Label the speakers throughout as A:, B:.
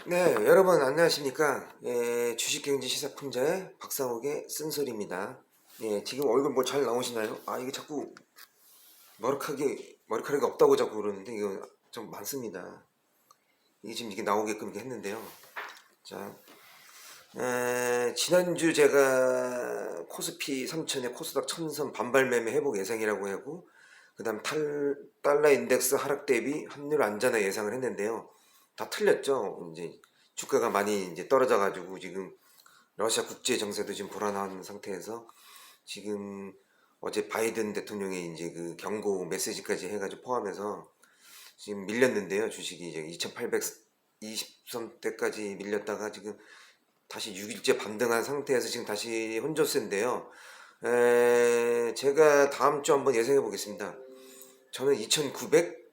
A: 네, 여러분 안녕하십니까? 예, 주식경제 시사풍자의 박상욱의 쓴소리입니다. 예, 지금 얼굴 뭐 잘 나오시나요? 아, 이게 자꾸 머리카락이 없다고 자꾸 그러는데 이거 좀 많습니다. 이게 지금 이게 나오게끔 이렇게 했는데요. 자, 지난주 제가 코스피 3000에 코스닥 1000선 반발 매매 회복 예상이라고 하고, 그 다음 달러 인덱스 하락 대비 환율 안전화 예상을 했는데요. 다 틀렸죠. 이제 주가가 많이 이제 떨어져 가지고 지금 러시아 국제 정세도 지금 불안한 상태에서 지금 어제 바이든 대통령의 이제 그 경고 메시지까지 해가지고 포함해서 지금 밀렸는데요. 주식이 이제 2820선대까지 밀렸다가 지금 다시 6일째 반등한 상태에서 지금 다시 혼조세인데요. 제가 다음 주 한번 예상해 보겠습니다. 저는 2900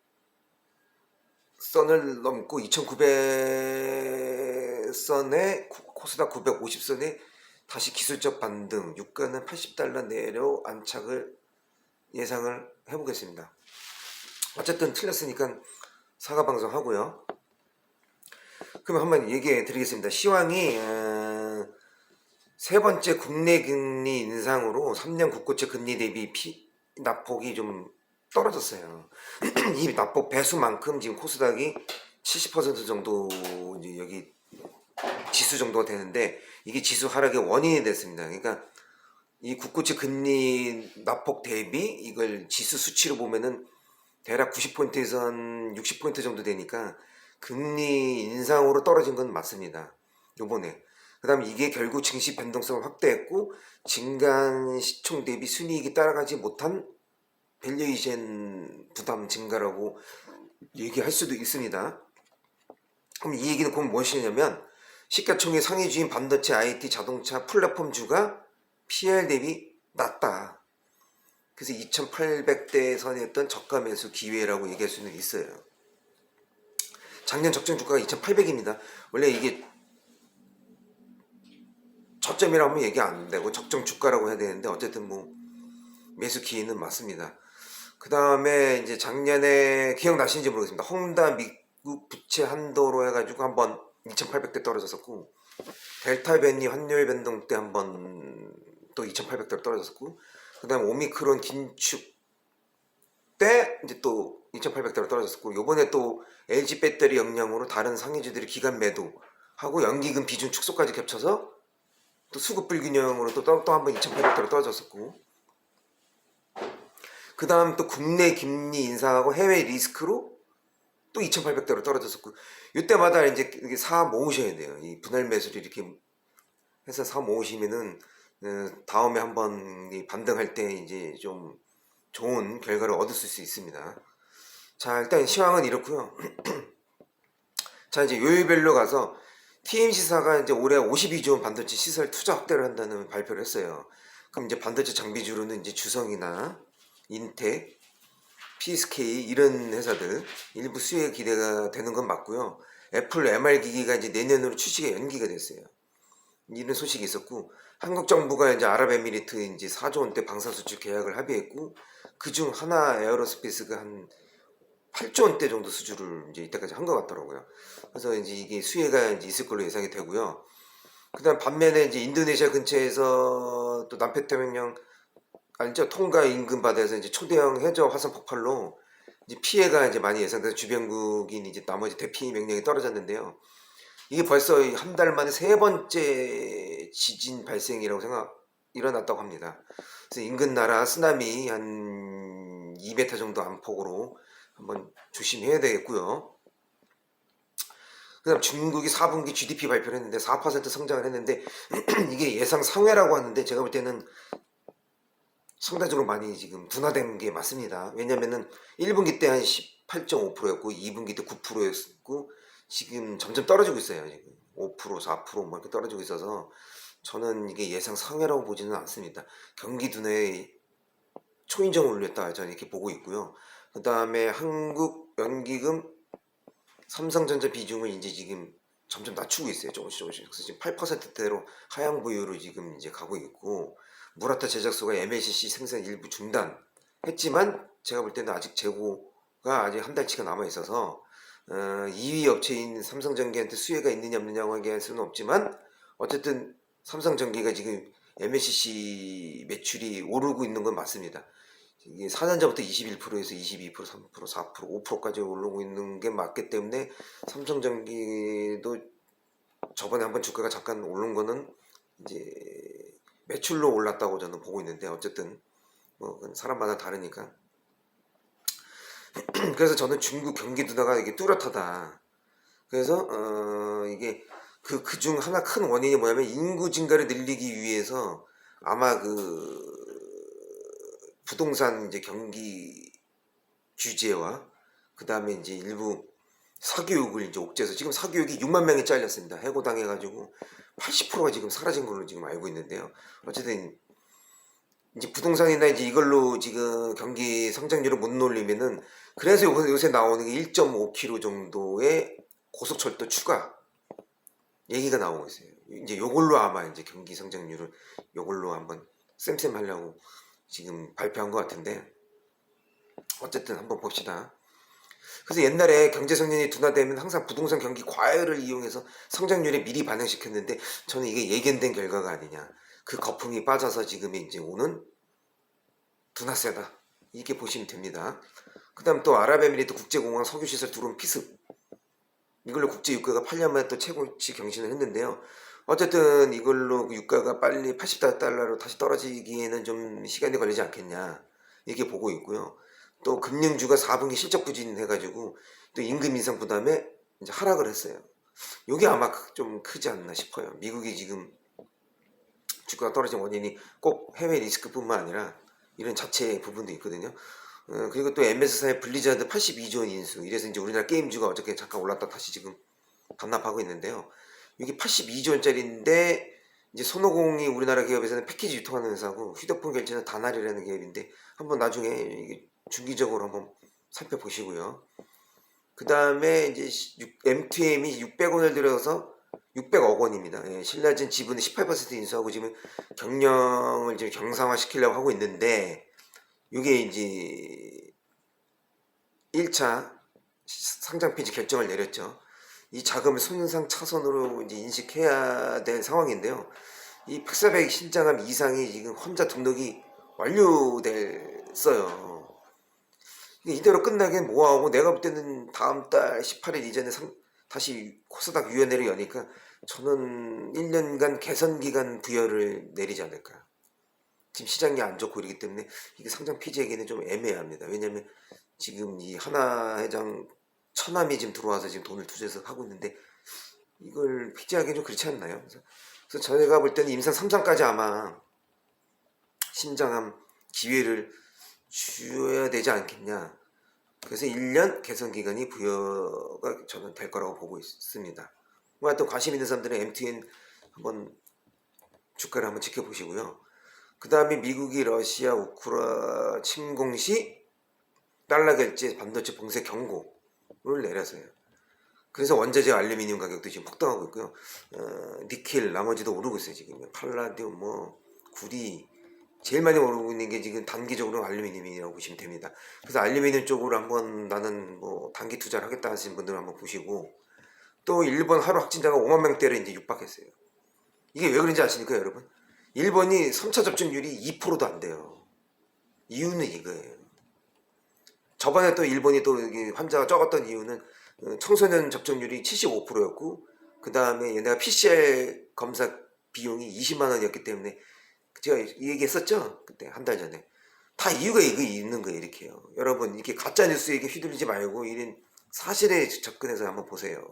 A: 선을 넘고 2900선에 코스닥 950선에 다시 기술적 반등, 유가는 80달러 내로 안착을 예상을 해보겠습니다. 어쨌든 틀렸으니까 사과 방송하고요. 그럼 한번 얘기해 드리겠습니다. 시황이 세 번째 국내 금리 인상으로 3년 국고채 금리 대비 납폭이 좀 떨어졌어요. 이 납폭 배수만큼 지금 코스닥이 70% 정도 이제 여기 지수 정도가 되는데, 이게 지수 하락의 원인이 됐습니다. 그러니까 이 국고채 금리 납폭 대비 이걸 지수 수치로 보면은 대략 90포인트에서 60포인트 정도 되니까 금리 인상으로 떨어진 건 맞습니다. 요번에. 그 다음에 이게 결국 증시 변동성을 확대했고 증가한 시총 대비 순이익이 따라가지 못한 밸류에이션 부담 증가라고 얘기할 수도 있습니다. 그럼 이 얘기는 곧 무엇이냐면, 시가총액 상위주인 반도체, IT, 자동차, 플랫폼주가 PL 대비 낮다. 그래서 2800대 선이었던 저가 매수 기회라고 얘기할 수는 있어요. 작년 적정 주가가 2800입니다. 원래 이게 저점이라고 하면 얘기 안 되고 적정 주가라고 해야 되는데, 어쨌든 뭐 매수 기회는 맞습니다. 그 다음에 이제 작년에 기억나시는지 모르겠습니다. 헝다 미국 부채 한도로 해가지고 한번 2800대 떨어졌었고, 델타 변이 환율 변동 때 한번 또 2800대로 떨어졌었고, 그 다음에 오미크론 긴축 때 이제 또 2800대로 떨어졌었고, 요번에 또 LG 배터리 영향으로 다른 상위주들이 기간 매도하고 연기금 비중 축소까지 겹쳐서 또 수급 불균형으로 또 한번 2800대로 떨어졌었고, 그 다음 또 국내 금리 인상하고 해외 리스크로 또 2800대로 떨어졌었고, 이때마다 이제 이게 사 모으셔야 돼요. 이 분할 매수를 이렇게 해서 사 모으시면은 다음에 한번 반등할 때 이제 좀 좋은 결과를 얻을 수 있습니다. 자, 일단 시황은 이렇고요. 자, 이제 요일별로 가서 TMC사가 이제 올해 52조 원 반도체 시설 투자 확대를 한다는 발표를 했어요. 그럼 이제 반도체 장비주로는 이제 주성이나 인텍, PSK 이런 회사들 일부 수혜 기대가 되는 건 맞고요. 애플 MR 기기가 이제 내년으로 출시가 연기가 됐어요. 이런 소식이 있었고, 한국 정부가 이제 아랍에미리트 이제 4조 원대 방사수출 계약을 합의했고, 그중 하나 에어로스페이스가 한 8조 원대 정도 수주를 이제 이때까지 한 것 같더라고요. 그래서 이제 이게 수혜가 이제 있을 걸로 예상이 되고요. 그다음 반면에 이제 인도네시아 근처에서 또 남태평양 알죠? 통가 인근 바다에서 이제 초대형 해저 화산 폭발로 이제 피해가 이제 많이 예상돼서 주변국인 이제 나머지 대피 명령이 떨어졌는데요. 이게 벌써 한 달 만에 세 번째 지진 발생이라고 일어났다고 합니다. 그래서 인근 나라 쓰나미 한 2m 정도 안폭으로 한번 조심해야 되겠고요. 그 다음 중국이 4분기 GDP 발표를 했는데 4% 성장을 했는데 이게 예상 상회라고 하는데, 제가 볼 때는 상대적으로 많이 지금 둔화된 게 맞습니다. 왜냐면은 1분기 때 한 18.5%였고 2분기 때 9%였고 지금 점점 떨어지고 있어요. 지금 5% 4%뭐 이렇게 떨어지고 있어서 저는 이게 예상 상회라고 보지는 않습니다. 경기 둔화에 초인종을 올렸다 저는 이렇게 보고 있고요. 그 다음에 한국 연기금 삼성전자 비중을 이제 지금 점점 낮추고 있어요. 조금씩. 그래서 지금 8%대로 하향 부유로 지금 이제 가고 있고, 무라타 제작소가 MLCC 생산 일부 중단했지만 제가 볼 때는 아직 재고가 아직 한 달치가 남아 있어서 2위 업체인 삼성전기한테 수혜가 있느냐 없느냐고 얘기할 수는 없지만 어쨌든 삼성전기가 지금 MLCC 매출이 오르고 있는 건 맞습니다. 이게 4년 전부터 21%에서 22%, 3%, 4%, 5%까지 오르고 있는 게 맞기 때문에 삼성전기도 저번에 한번 주가가 잠깐 오른 거는 이제 매출로 올랐다고 저는 보고 있는데 어쨌든 뭐 그건 사람마다 다르니까. 그래서 저는 중국 경기 둔화가 이게 뚜렷하다. 그래서 이게 그중 하나 큰 원인이 뭐냐면 인구 증가를 늘리기 위해서 아마 부동산 이제 경기 규제와 그 다음에 이제 일부 사교육을 이제 옥죄해서 지금 사교육이 6만 명이 잘렸습니다. 해고당해가지고 80%가 지금 사라진 걸로 지금 알고 있는데요. 어쨌든 이제 부동산이나 이제 이걸로 지금 경기 성장률을 못 놀리면은 그래서 요새 나오는 게 1.5km 정도의 고속철도 추가 얘기가 나오고 있어요. 이제 요걸로 아마 이제 경기 성장률을 요걸로 한번 쌤쌤하려고 지금 발표한 것 같은데 어쨌든 한번 봅시다. 그래서 옛날에 경제 성장이 둔화되면 항상 부동산 경기 과열을 이용해서 성장률에 미리 반영시켰는데 저는 이게 예견된 결과가 아니냐. 그 거품이 빠져서 지금 이제 오는 둔화세다. 이렇게 보시면 됩니다. 그 다음 또 아랍에미리트 국제공항 석유시설 들어온 피습. 이걸로 국제 유가가 8년 만에 또 최고치 경신을 했는데요. 어쨌든 이걸로 유가가 빨리 80달러로 다시 떨어지기에는 좀 시간이 걸리지 않겠냐. 이렇게 보고 있고요. 또 금융주가 4분기 실적 부진해가지고 또 임금 인상 부담에 이제 하락을 했어요. 이게 아마 좀 크지 않나 싶어요. 미국이 지금 주가가 떨어진 원인이 꼭 해외 리스크뿐만 아니라 이런 자체 부분도 있거든요. 그리고 또 MS사의 블리자드 82조 원 인수. 이래서 이제 우리나라 게임주가 어저께 잠깐 올랐다 다시 지금 반납하고 있는데요. 이게 82조 원짜리인데 이제 손오공이 우리나라 기업에서는 패키지 유통하는 회사고 휴대폰 결제는 다날이라는 기업인데 한번 나중에 이게 중기적으로 한번 살펴보시고요. 그 다음에 이제 M2M이 600원을 들여서 600억 원입니다. 예, 신라진 지분의 18% 인수하고 지금 경영을 지금 경상화시키려고 하고 있는데 이게 이제 1차 상장 폐지 결정을 내렸죠. 이 자금을 손상 차선으로 이제 인식해야 될 상황인데요. 이 팩사백 신장함 이상이 지금 혼자 등록이 완료됐어요. 이대로 끝나기엔 뭐하고 내가 볼 때는 다음 달 18일 이전에 다시 코스닥 위원회를 여니까 저는 1년간 개선기간 부여를 내리지 않을까. 지금 시장이 안 좋고 이러기 때문에 이게 상장 폐지하기는 좀 애매합니다. 왜냐면 지금 이 하나 회장 처남이 지금 들어와서 지금 돈을 투자해서 하고 있는데 이걸 폐지하기는 좀 그렇지 않나요? 그래서 저희가 볼 때는 임상 3장까지 아마 신장함 기회를 주어야 되지 않겠냐. 그래서 1년 개선기간이 부여가 저는 될 거라고 보고 있습니다. 뭐 하여튼 관심 있는 사람들은 MTN 한번 주가를 한번 지켜보시고요. 그 다음에 미국이 러시아 우크라 침공 시 달러 결제 반도체 봉쇄 경고를 내렸어요. 그래서 원자재 알루미늄 가격도 지금 폭등하고 있고요. 니켈 나머지도 오르고 있어요. 지금 팔라디움 뭐 구리 제일 많이 오르고 있는 게 지금 단기적으로 알루미늄이라고 보시면 됩니다. 그래서 알루미늄 쪽으로 한번 나는 뭐 단기 투자를 하겠다 하시는 분들 한번 보시고 또 일본 하루 확진자가 5만 명대를 이제 육박했어요. 이게 왜 그런지 아십니까 여러분? 일본이 3차 접종률이 2%도 안 돼요. 이유는 이거예요. 저번에 또 일본이 또 환자가 적었던 이유는 청소년 접종률이 75%였고 그 다음에 얘네가 PCR 검사 비용이 20만 원이었기 때문에 제가 얘기했었죠 그때 한 달 전에 다 이유가 이거 있는 거예요. 이렇게요. 여러분 이렇게 가짜 뉴스에게 휘둘리지 말고 이런 사실에 접근해서 한번 보세요.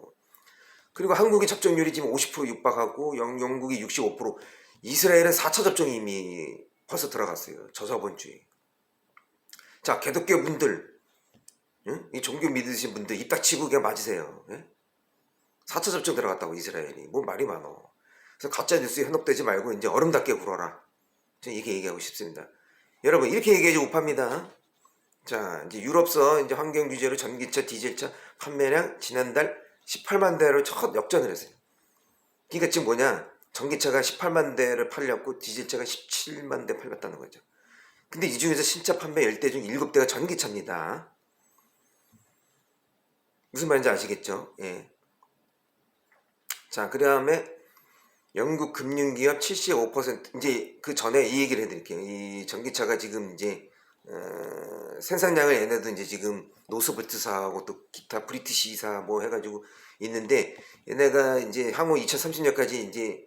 A: 그리고 한국의 접종률이 지금 50% 육박하고 영국이 65%, 이스라엘은 4차 접종이 이미 벌써 들어갔어요. 저번 주에. 자, 개독교 분들, 응? 이 종교 믿으신 분들 입 닥치고 그냥 맞으세요. 예? 4차 접종 들어갔다고 이스라엘이. 뭐 말이 많어. 그래서 가짜 뉴스에 현혹되지 말고 이제 얼음답게 굴어라. 저는 이렇게 얘기하고 싶습니다. 여러분 이렇게 얘기해야지 우파입니다. 자, 이제 유럽서 이제 환경 규제로 전기차, 디젤차 판매량 지난달 18만 대로 첫 역전을 했어요. 그러니까 지금 뭐냐? 전기차가 18만 대를 팔렸고 디젤차가 17만 대 팔렸다는 거죠. 근데 이 중에서 신차 판매 10대 중 7대가 전기차입니다. 무슨 말인지 아시겠죠? 예. 자, 그 다음에 영국 금융기업 75%, 이제 그 전에 이 얘기를 해드릴게요. 이 전기차가 지금 이제 생산량을 얘네도 이제 지금 노스볼트사하고 또 기타 브리티시사 뭐 해가지고 있는데, 얘네가 이제 향후 2030년까지 이제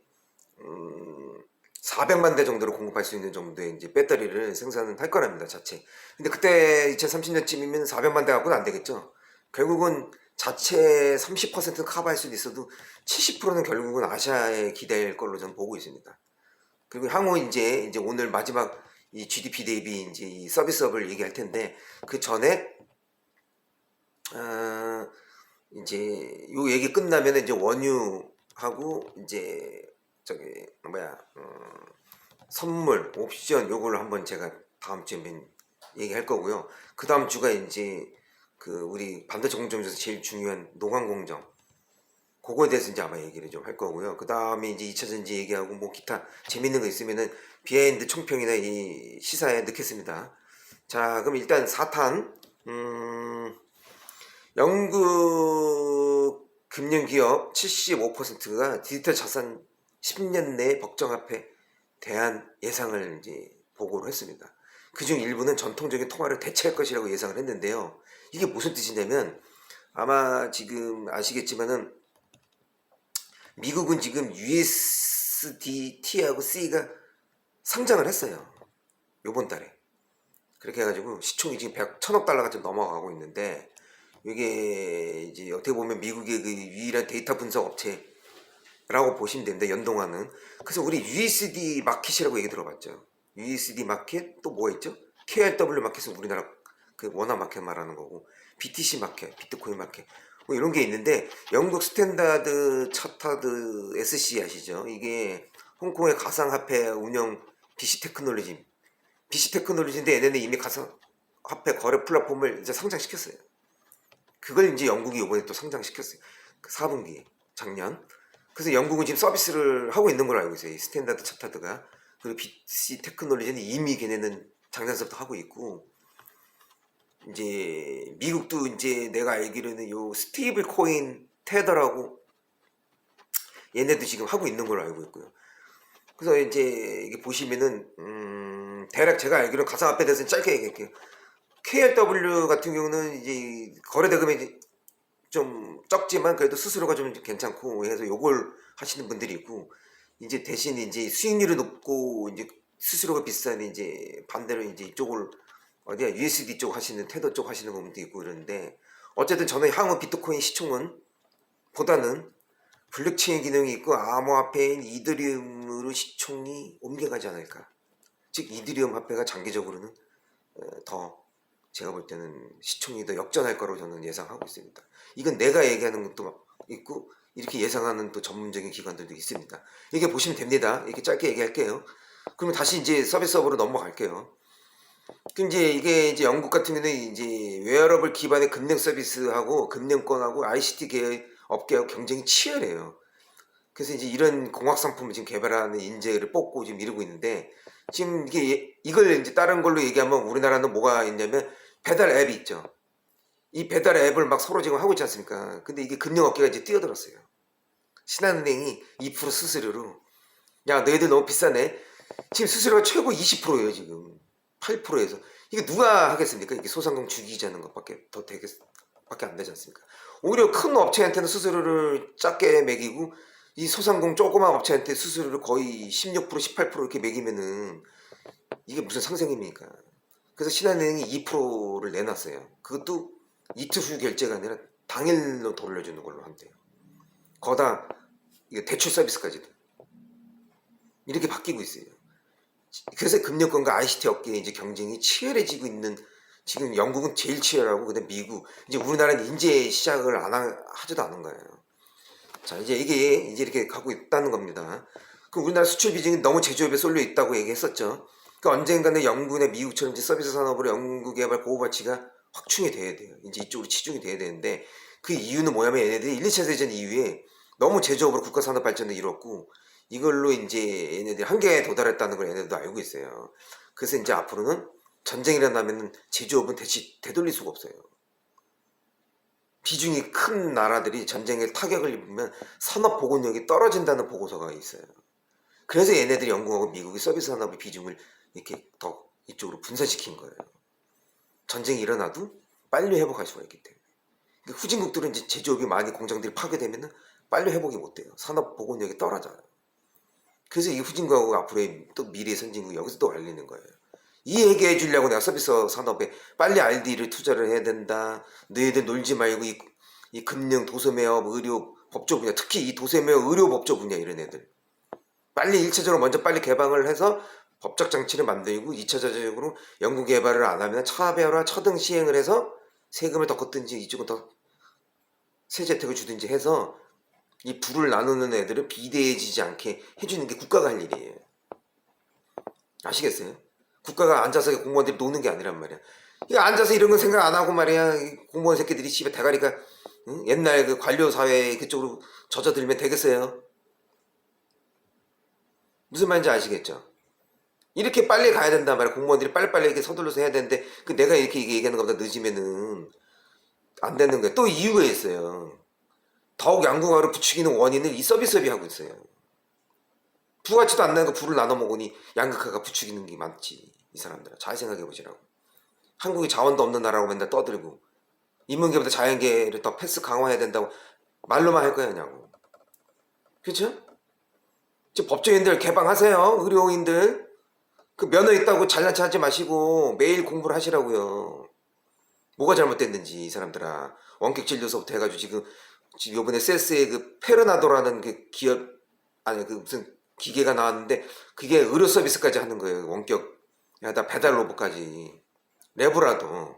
A: 400만 대 정도로 공급할 수 있는 정도의 이제 배터리를 생산을 할 거랍니다, 자체. 근데 그때 2030년쯤이면 400만 대 갖고는 안 되겠죠. 결국은 자체 30%는 커버할 수도 있어도 70%는 결국은 아시아에 기대할 걸로 저는 보고 있습니다. 그리고 향후 이제 오늘 마지막 이 GDP 대비 이제 이 서비스업을 얘기할 텐데, 그 전에 이제 요 얘기 끝나면 이제 원유하고 이제 저기 뭐야 선물 옵션 요걸로 한번 제가 다음 주에 얘기할 거고요. 그 다음 주가 이제 그 우리 반도체 공정 중에서 제일 중요한 노광 공정, 그거에 대해서 이제 아마 얘기를 좀 할 거고요. 그 다음에 이제 2차전지 얘기하고 뭐 기타 재밌는 거 있으면은 비하인드 총평이나 이 시사에 넣겠습니다. 자, 그럼 일단 4탄 영국 금융기업 75%가 디지털 자산 10년 내에 법정화폐 대한 예상을 이제 보고를 했습니다. 그중 일부는 전통적인 통화를 대체할 것이라고 예상을 했는데요. 이게 무슨 뜻이냐면, 아마 지금 아시겠지만은 미국은 지금 USDT하고 C가 상장을 했어요. 요번 달에. 그렇게 해가지고 시총이 지금 1000억 달러가 좀 넘어가고 있는데, 이게 이제 어떻게 보면 미국의 그 유일한 데이터 분석 업체라고 보시면 됩니다. 연동하는. 그래서 우리 USD 마켓이라고 얘기 들어봤죠. USD 마켓 또 뭐가 있죠? KRW 마켓은 우리나라 그 원화 마켓 말하는 거고, BTC 마켓, 비트코인 마켓 뭐 이런 게 있는데, 영국 스탠다드 차타드 SC 아시죠? 이게 홍콩의 가상화폐 운영 BC 테크놀로지인데, 얘네는 이미 가상화폐 거래 플랫폼을 이제 상장시켰어요. 그걸 이제 영국이 이번에 또 상장시켰어요. 그 4분기에 작년. 그래서 영국은 지금 서비스를 하고 있는 걸로 알고 있어요. 이 스탠다드 차타드가. 그리고 BC 테크놀로지는 이미 걔네는 작년서부터 하고 있고, 이제 미국도 이제 내가 알기로는 요 스테이블 코인 테더라고 얘네도 지금 하고 있는 걸로 알고 있고요. 그래서 이제 이게 보시면은 대략 제가 알기로 가상화폐에 대해서는 짧게 얘기할게요. KRW 같은 경우는 이제 거래 대금이 좀 적지만 그래도 수수료가 좀 괜찮고 해서 요걸 하시는 분들이 있고, 이제 대신 이제 수익률이 높고 이제 수수료가 비싼 이제 반대로 이제 이쪽을 어디야 USD 쪽 하시는 테더 쪽 하시는 분도 있고 그러는데, 어쨌든 저는 향후 비트코인 시총은 보다는 블록체인 기능이 있고 암호화폐인 이더리움으로 시총이 옮겨가지 않을까. 즉 이더리움 화폐가 장기적으로는 더 제가 볼 때는 시총이 더 역전할 거로 저는 예상하고 있습니다. 이건 내가 얘기하는 것도 있고 이렇게 예상하는 또 전문적인 기관들도 있습니다. 이렇게 보시면 됩니다. 이렇게 짧게 얘기할게요. 그러면 다시 이제 서비스업으로 넘어갈게요. 이제 이게 이제 영국 같은 경우는 이제 웨어러블 기반의 금융 서비스하고 금융권하고 ICT 계열 업계하고 경쟁이 치열해요. 그래서 이제 이런 공학 상품을 지금 개발하는 인재를 뽑고 지금 이러고 있는데, 지금 이게 이걸 이제 다른 걸로 얘기하면 우리나라는 뭐가 있냐면 배달 앱이 있죠. 이 배달 앱을 막 서로 지금 하고 있지 않습니까? 근데 이게 금융업계가 이제 뛰어들었어요. 신한은행이 2% 수수료로, 야 너희들 너무 비싸네. 지금 수수료가 최고 20%예요 지금. 8%에서 이게 누가 하겠습니까? 이게 소상공 죽이자는 것밖에 더 밖에 안 되지 않습니까? 오히려 큰 업체한테는 수수료를 작게 매기고 이 소상공 조그만 업체한테 수수료를 거의 16% 18% 이렇게 매기면은 이게 무슨 상생입니까? 그래서 신한은행이 2%를 내놨어요. 그것도 이틀 후 결제가 아니라 당일로 돌려주는 걸로 한대요. 거다 이게 대출 서비스까지도 이렇게 바뀌고 있어요. 그래서 금융권과 ICT 업계의 이제 경쟁이 치열해지고 있는, 지금 영국은 제일 치열하고 그다음 미국, 이제 우리나라는 이제 시작을 하지도 않은 거예요. 자, 이제 이게 이제 이렇게 가고 있다는 겁니다. 그 우리나라 수출 비중이 너무 제조업에 쏠려 있다고 얘기했었죠. 그 언젠가는 영국이나 미국처럼 이제 서비스 산업으로 연구 개발 고부 가치가 확충이 돼야 돼요. 이제 이쪽으로 치중이 돼야 되는데, 그 이유는 뭐냐면 얘네들이 1, 2차 대전 이후에 너무 제조업으로 국가 산업 발전을 이뤘고 이걸로 이제 얘네들이 한계에 도달했다는 걸 얘네들도 알고 있어요. 그래서 이제 앞으로는 전쟁이 일어나면 제조업은 되돌릴 수가 없어요. 비중이 큰 나라들이 전쟁에 타격을 입으면 산업 보건력이 떨어진다는 보고서가 있어요. 그래서 얘네들이 영국하고 미국이 서비스 산업의 비중을 이렇게 더 이쪽으로 분산시킨 거예요. 전쟁이 일어나도 빨리 회복할 수가 있기 때문에. 그러니까 후진국들은 이제 제조업이 많이 공장들이 파괴되면 빨리 회복이 못 돼요. 산업 보건력이 떨어져요. 그래서 이 후진국하고 앞으로의 또 미래 선진국 여기서 또 알리는 거예요. 이 얘기해 주려고 내가 서비스 산업에 빨리 R&D를 투자를 해야 된다. 너희들 놀지 말고 이 금융, 도소매업, 의료, 법조 분야, 특히 이 도소매업, 의료, 법조 분야 이런 애들 빨리 1차적으로 먼저 빨리 개방을 해서 법적 장치를 만들고 2차적으로 연구 개발을 안 하면 차별화, 차등 시행을 해서 세금을 더 걷든지 이쪽은 더 세제 혜택을 주든지 해서 이 부를 나누는 애들을 비대해지지 않게 해주는 게 국가가 할 일이에요. 아시겠어요? 국가가 앉아서 공무원들이 노는 게 아니란 말이야. 이거 앉아서 이런 건 생각 안 하고 말이야. 공무원 새끼들이 집에 대가리가 응? 옛날 그 관료 사회 그쪽으로 젖어들면 되겠어요? 무슨 말인지 아시겠죠? 이렇게 빨리 가야 된단 말이야. 공무원들이 빨리빨리 이렇게 서둘러서 해야 되는데 그 내가 이렇게 얘기하는 것보다 늦으면은 안 되는 거야. 또 이유가 있어요. 더욱 양궁화를 부추기는 원인은 이 서비스업이 하고 있어요. 부가치도 안 나는 거 부를 나눠 먹으니 양극화가 부추기는 게 많지. 이 사람들은 잘 생각해 보시라고. 한국이 자원도 없는 나라고 맨날 떠들고 인문계보다 자연계를 더 패스 강화해야 된다고 말로만 할 거냐고. 그렇죠? 지금 법조인들 개방하세요. 의료인들 그 면허 있다고 잘난 체 하지 마시고 매일 공부를 하시라고요. 뭐가 잘못됐는지 이 사람들아. 원격 진료소부터 해가지고 지금 요번에 세스의 그 페르나도라는 그 기업 아니 그 무슨 기계가 나왔는데 그게 의료 서비스까지 하는 거예요. 원격 야다 배달 로봇까지 레브라도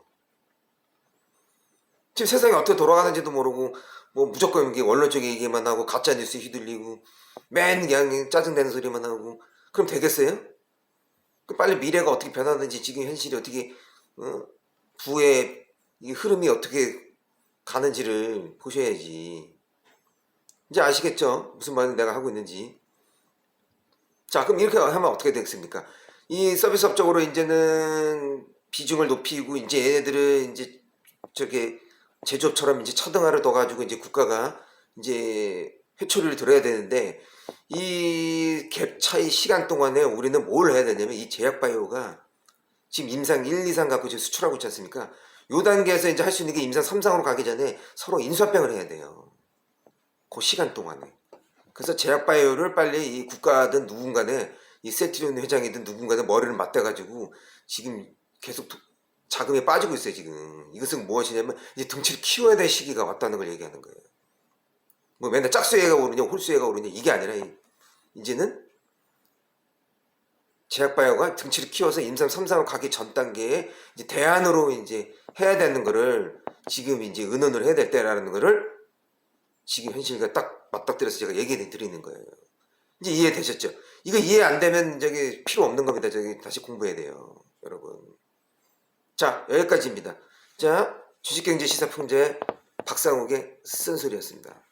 A: 지금 세상이 어떻게 돌아가는지도 모르고 뭐 무조건 이게 원론적 얘기만 하고 가짜 뉴스에 휘둘리고 맨 그냥 짜증내는 소리만 하고 그럼 되겠어요? 그 빨리 미래가 어떻게 변하는지 지금 현실이 어떻게 부의 이 흐름이 어떻게 가는지를 보셔야지. 이제 아시겠죠? 무슨 말을 내가 하고 있는지. 자, 그럼 이렇게 하면 어떻게 되겠습니까? 이 서비스업적으로 이제는 비중을 높이고 이제 얘네들은 이제 저게 제조업처럼 이제 차등화를 둬가지고 이제 국가가 이제 회초리를 들어야 되는데 이 갭 차이 시간 동안에 우리는 뭘 해야 되냐면 이 제약바이오가 지금 임상 1, 2상 갖고 지금 수출하고 있지 않습니까? 요 단계에서 이제 할 수 있는 게 임상 3, 4로 가기 전에 서로 인수합병을 해야 돼요. 그 시간 동안에. 그래서 제약바이오를 빨리 이 국가든 누군가는 이 세트리온 회장이든 누군가는 머리를 맞대가지고 지금 계속 자금이 빠지고 있어요 지금. 이것은 무엇이냐면 이제 등치를 키워야 될 시기가 왔다는 걸 얘기하는 거예요. 뭐 맨날 짝수애가 오르냐 홀수애가 오르냐 이게 아니라 이제는 제약바이오가 등치를 키워서 임상 3상으로 가기 전 단계에 이제 대안으로 이제 해야 되는 거를 지금 이제 의논을 해야 될 때라는 거를 지금 현실과 딱 맞닥뜨려서 제가 얘기해 드리는 거예요. 이제 이해되셨죠? 이거 이해 안 되면 저기 필요 없는 겁니다. 저기 다시 공부해야 돼요, 여러분. 자, 여기까지입니다. 자, 주식경제 시사풍자의 박상욱의 쓴소리였습니다.